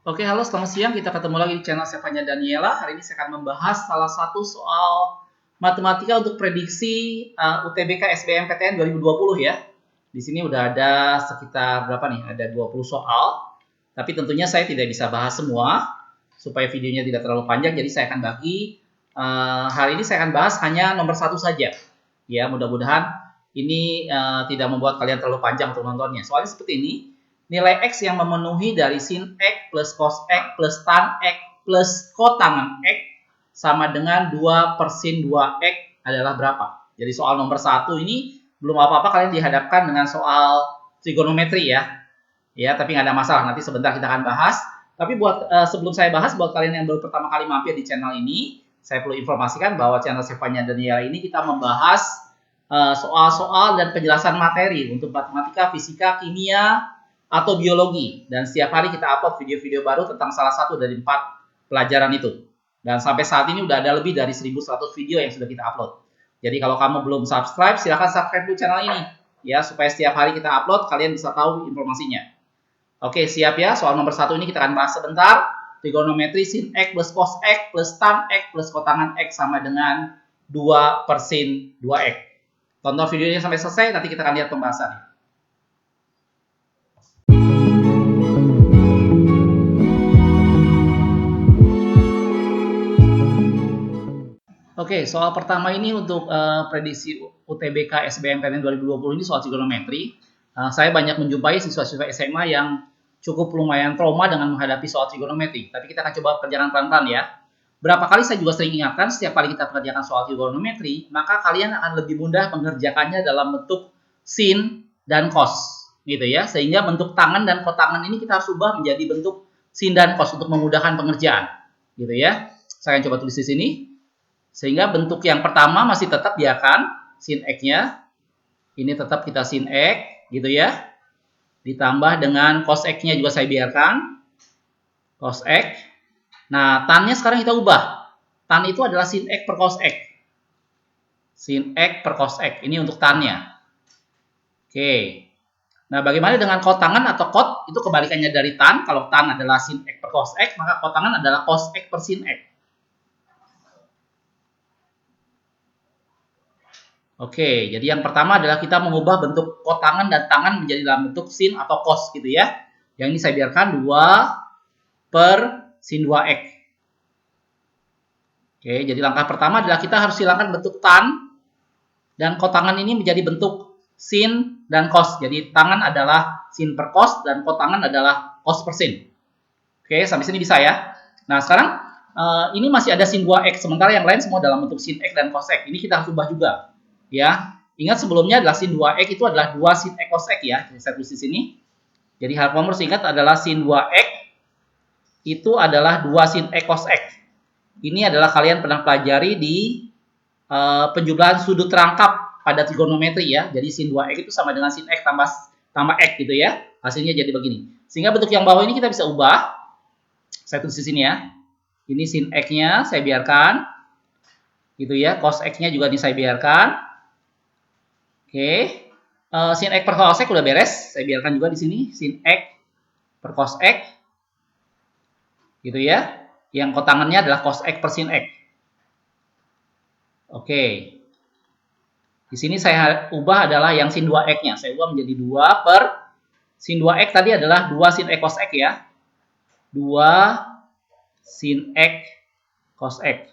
Oke, halo, selamat siang. Kita ketemu lagi di channel Sevanya Daniela. Hari ini saya akan membahas salah satu soal matematika untuk prediksi UTBK SBMPTN 2020 ya. Di sini udah ada sekitar berapa nih? Ada 20 soal. Tapi tentunya saya tidak bisa bahas semua supaya videonya tidak terlalu panjang. Jadi saya akan bagi hari ini saya akan bahas hanya nomor satu saja. Ya, mudah-mudahan ini tidak membuat kalian terlalu panjang untuk nontonnya. Soalnya seperti ini. Nilai X yang memenuhi dari sin X plus cos X plus tan X plus kotangan X sama dengan 2 per sin 2X adalah berapa? Jadi soal nomor 1 ini belum apa-apa kalian dihadapkan dengan soal trigonometri ya. Ya, tapi nggak ada masalah. Nanti sebentar kita akan bahas. Tapi buat sebelum saya bahas, buat kalian yang baru pertama kali mampir di channel ini, saya perlu informasikan bahwa channel Sevanya Daniela ini kita membahas soal-soal dan penjelasan materi untuk matematika, fisika, kimia, atau biologi, dan setiap hari kita upload video-video baru tentang salah satu dari 4 pelajaran itu. Dan sampai saat ini udah ada lebih dari 1100 video yang sudah kita upload. Jadi kalau kamu belum subscribe, silahkan subscribe dulu channel ini ya, supaya setiap hari kita upload kalian bisa tahu informasinya. Oke, siap ya. Soal nomor 1 ini kita akan bahas sebentar. Trigonometri sin X plus cos X plus tan X plus kotangan X sama dengan 2 per sin 2X. Tonton videonya sampai selesai, nanti kita akan lihat pembahasannya. Oke, soal pertama ini untuk prediksi UTBK SBMPTN 2020 ini soal trigonometri. Saya banyak menjumpai siswa-siswa SMA yang cukup lumayan trauma dengan menghadapi soal trigonometri. Tapi kita akan coba kerjakan pelan-pelan ya. Berapa kali saya juga sering ingatkan, setiap kali kita mengerjakan soal trigonometri, maka kalian akan lebih mudah mengerjakannya dalam bentuk sin dan cos, gitu ya. Sehingga bentuk tangan dan kotangan ini kita harus ubah menjadi bentuk sin dan cos untuk memudahkan pengerjaan, gitu ya. Saya akan coba tulis di sini. Sehingga bentuk yang pertama masih tetap biarkan sin X-nya. Ini tetap kita sin X, gitu ya. Ditambah dengan cos X-nya juga saya biarkan. Cos X. Nah, tan-nya sekarang kita ubah. Tan itu adalah sin X per cos X. Sin X per cos X. Ini untuk tan-nya. Oke. Nah, bagaimana dengan kotangan atau kot? Itu kebalikannya dari tan. Kalau tan adalah sin X per cos X, maka kotangan adalah cos X per sin X. Oke, jadi yang pertama adalah kita mengubah bentuk kotangan dan tangan menjadi dalam bentuk sin atau cos gitu ya. Yang ini saya biarkan 2 per sin 2X. Oke, jadi langkah pertama adalah kita harus hilangkan bentuk tan dan kotangan ini menjadi bentuk sin dan cos. Jadi tangan adalah sin per cos dan kotangan adalah cos per sin. Oke, sampai sini bisa ya. Nah, sekarang ini masih ada sin 2X, sementara yang lain semua dalam bentuk sin X dan cos X. Ini kita harus ubah juga. Ya, ingat sebelumnya adalah sin 2X itu adalah 2 sin X cos X ya. Jadi saya tulis di sini. Jadi hal kamu harus ingat adalah sin 2X itu adalah 2 sin X cos X. Ini adalah kalian pernah pelajari di penjumlahan sudut rangkap pada trigonometri ya. Jadi sin 2X itu sama dengan sin X tambah X gitu ya. Hasilnya jadi begini. Sehingga bentuk yang bawah ini kita bisa ubah. Saya tulis di sini ya. Ini sin X-nya saya biarkan. Gitu ya. Cos X-nya juga ini saya biarkan. Oke, sin X per cos X udah beres. Saya biarkan juga di sini sin X per cos X, gitu ya. Yang kotangannya adalah cos X per sin X. Oke, di sini saya ubah adalah yang sin 2X-nya. Saya ubah menjadi 2 per sin 2X tadi adalah 2 sin X cos X ya. 2 sin X cos X.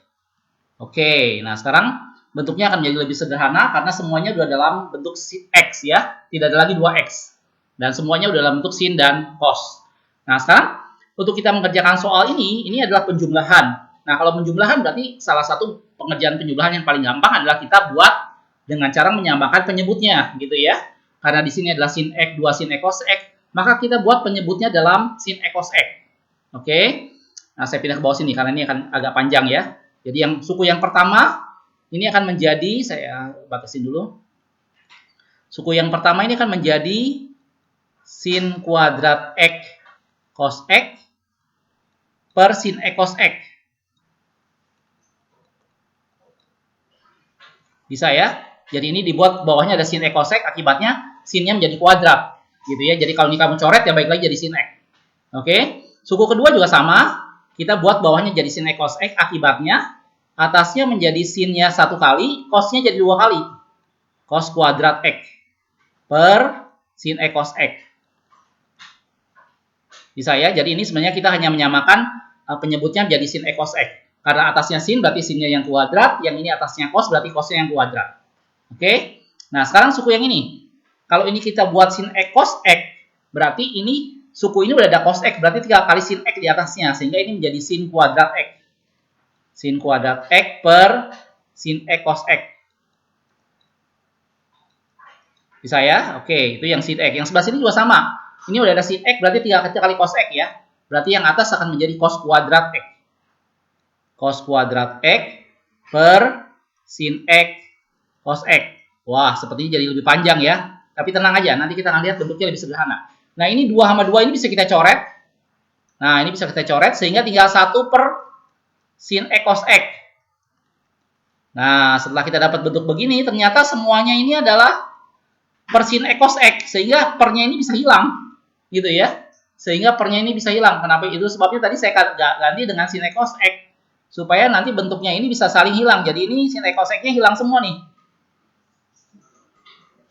Oke, nah sekarang bentuknya akan menjadi lebih sederhana karena semuanya sudah dalam bentuk X ya. Tidak ada lagi 2X. Dan semuanya sudah dalam bentuk sin dan cos. Nah sekarang untuk kita mengerjakan soal ini adalah penjumlahan. Nah kalau penjumlahan berarti salah satu pengerjaan penjumlahan yang paling gampang adalah kita buat dengan cara menyamakan penyebutnya gitu ya. Karena di sini adalah sin X, 2 sin X cos X. Maka kita buat penyebutnya dalam sin X cos X. Oke. Nah saya pindah ke bawah sini karena ini akan agak panjang ya. Jadi yang suku yang pertama ini akan menjadi, saya batasin dulu. Suku yang pertama ini akan menjadi sin kuadrat X cos X per sin X cos X. Bisa ya? Jadi ini dibuat bawahnya ada sin X cos X, akibatnya sinnya menjadi kuadrat. Gitu ya. Jadi kalau ini kamu coret ya baik lagi jadi sin X. Oke? Suku kedua juga sama. Kita buat bawahnya jadi sin X cos X. Akibatnya atasnya menjadi sinnya 1 kali, cosnya jadi 2 kali. Cos kuadrat X per sin X cos X. Bisa ya? Jadi ini sebenarnya kita hanya menyamakan penyebutnya menjadi sin X cos X. Karena atasnya sin berarti sinnya yang kuadrat, yang ini atasnya cos berarti cosnya yang kuadrat. Oke? Nah, sekarang suku yang ini. Kalau ini kita buat sin X cos X, berarti ini suku ini udah ada cos X, berarti 3 kali sin X di atasnya, sehingga ini menjadi sin kuadrat X. Sin kuadrat X per sin X cos X. Bisa ya? Oke, itu yang sin X. Yang sebelah sini juga sama. Ini udah ada sin X, berarti 3 kali cos X ya. Berarti yang atas akan menjadi cos kuadrat X. Cos kuadrat X per sin X cos X. Wah, sepertinya jadi lebih panjang ya. Tapi tenang aja, nanti kita akan lihat bentuknya lebih sederhana. Nah, ini 2 sama 2 ini bisa kita coret. Nah, ini bisa kita coret sehingga tinggal 1 per sin X cos X. Nah, setelah kita dapat bentuk begini, ternyata semuanya ini adalah per sin X cos X. Sehingga pernya ini bisa hilang. Gitu ya. Sehingga pernya ini bisa hilang. Kenapa? Itu sebabnya tadi saya ganti dengan sin X cos X. Supaya nanti bentuknya ini bisa saling hilang. Jadi ini sin X cos X-nya hilang semua nih.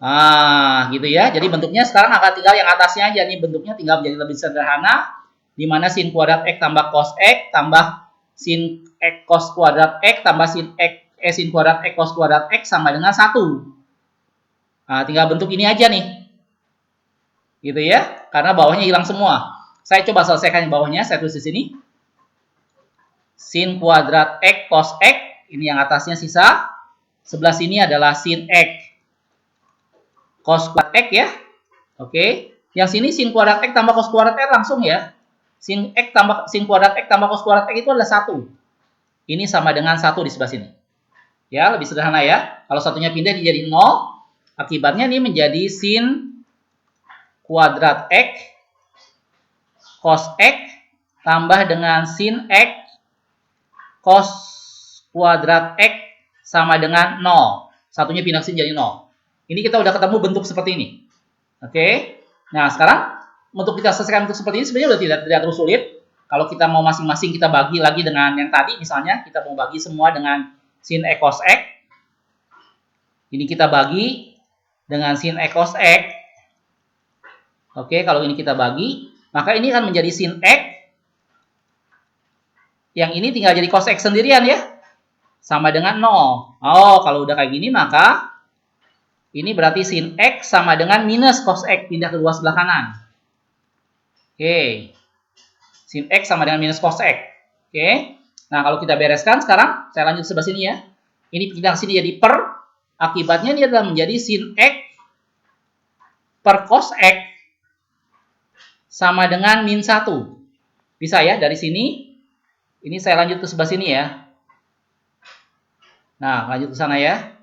Nah, gitu ya. Jadi bentuknya sekarang akan tinggal yang atasnya aja nih. Bentuknya tinggal menjadi lebih sederhana. Di mana sin kuadrat X tambah cos X tambah sin X cos kuadrat X tambah sin kuadrat X cos kuadrat X sama dengan 1. Nah, tinggal bentuk ini aja nih. Gitu ya. Karena bawahnya hilang semua. Saya coba selesaikan yang bawahnya. Saya tulis di sini. Sin kuadrat X cos X. Ini yang atasnya sisa. Sebelah sini adalah sin X cos kuadrat X ya. Oke. Yang sini sin kuadrat X tambah cos kuadrat X langsung ya. Sin kuadrat X tambah cos kuadrat X itu adalah 1. Ini sama dengan 1 di sebelah sini. Ya, lebih sederhana ya. Kalau satunya pindah jadi 0. Akibatnya ini menjadi sin kuadrat X cos X tambah dengan sin X cos kuadrat X sama dengan 0. Satunya pindah sini jadi 0. Ini kita udah ketemu bentuk seperti ini. Oke. Nah, sekarang untuk kita selesaikan bentuk seperti ini sebenarnya udah tidak terlalu sulit. Kalau kita mau masing-masing kita bagi lagi dengan yang tadi, misalnya kita mau bagi semua dengan sin X cos X. Ini kita bagi dengan sin X cos X. Oke, kalau ini kita bagi, maka ini akan menjadi sin X. Yang ini tinggal jadi cos X sendirian ya. Sama dengan 0. Oh, kalau udah kayak gini maka ini berarti sin X sama dengan minus cos X. Pindah ke dua sebelah kanan. Oke. Sin X sama dengan minus cos X. Oke. Nah, kalau kita bereskan sekarang, saya lanjut sebelah sini ya. Ini pindah ke sini jadi per. Akibatnya ini adalah menjadi sin X per cos X sama dengan min 1. Bisa ya dari sini. Ini saya lanjut ke sebelah sini ya. Nah, lanjut ke sana ya.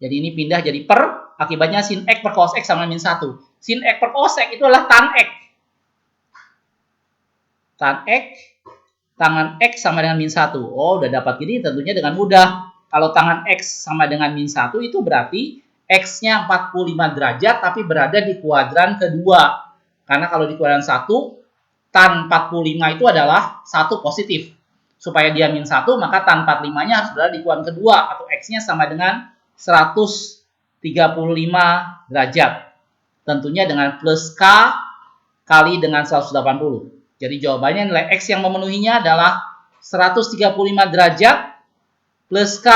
Jadi ini pindah jadi per. Akibatnya sin X per cos X sama min 1. Sin X per cos X itu adalah tan X. Tan X, tangan X sama dengan min 1. Oh, udah dapat gini tentunya dengan mudah. Kalau tangan X sama dengan min 1 itu berarti X-nya 45 derajat tapi berada di kuadran kedua. Karena kalau di kuadran 1, tan 45 itu adalah 1 positif. Supaya dia min 1, maka tan 45-nya harus berada di kuadran kedua. Atau X-nya sama dengan 135 derajat. Tentunya dengan plus K kali dengan 180. Jadi jawabannya nilai X yang memenuhinya adalah 135 derajat plus K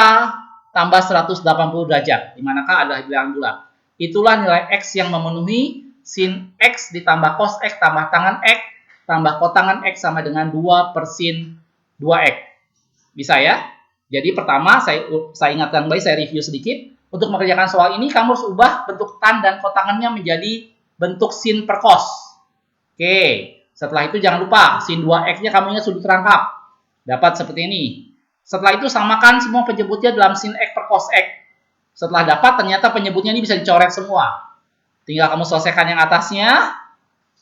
tambah 180 derajat. Di mana K adalah bilangan bulat. Itulah nilai X yang memenuhi sin X ditambah cos X tambah tangan X tambah kotangan X sama dengan 2 per sin 2X. Bisa ya? Jadi pertama saya ingatkan kembali, saya review sedikit. Untuk mengerjakan soal ini kamu harus ubah bentuk tan dan kotangannya menjadi bentuk sin per cos. Oke. Setelah itu jangan lupa sin 2X-nya kamu ingat sudut rangkap. Dapat seperti ini. Setelah itu samakan semua penyebutnya dalam sin X per cos X. Setelah dapat ternyata penyebutnya ini bisa dicoret semua. Tinggal kamu selesaikan yang atasnya.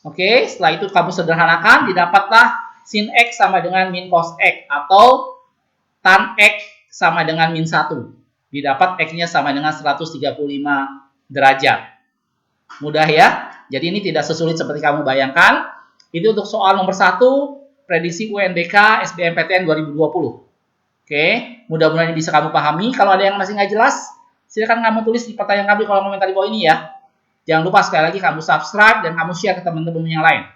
Oke, setelah itu kamu sederhanakan, didapatlah sin X sama dengan min cos X atau tan X sama dengan min 1. Didapat X-nya sama dengan 135 derajat. Mudah ya? Jadi ini tidak sesulit seperti kamu bayangkan. Itu untuk soal nomor 1, prediksi UNBK SBMPTN 2020. Oke, mudah-mudahan bisa kamu pahami. Kalau ada yang masih nggak jelas, silakan kamu tulis di pertanyaan kami kolom komentar di bawah ini ya. Jangan lupa sekali lagi kamu subscribe dan kamu share ke teman-teman yang lain.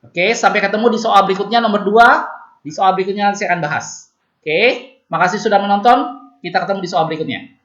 Oke, sampai ketemu di soal berikutnya nomor 2. Di soal berikutnya nanti saya akan bahas. Oke, makasih sudah menonton. Kita ketemu di soal berikutnya.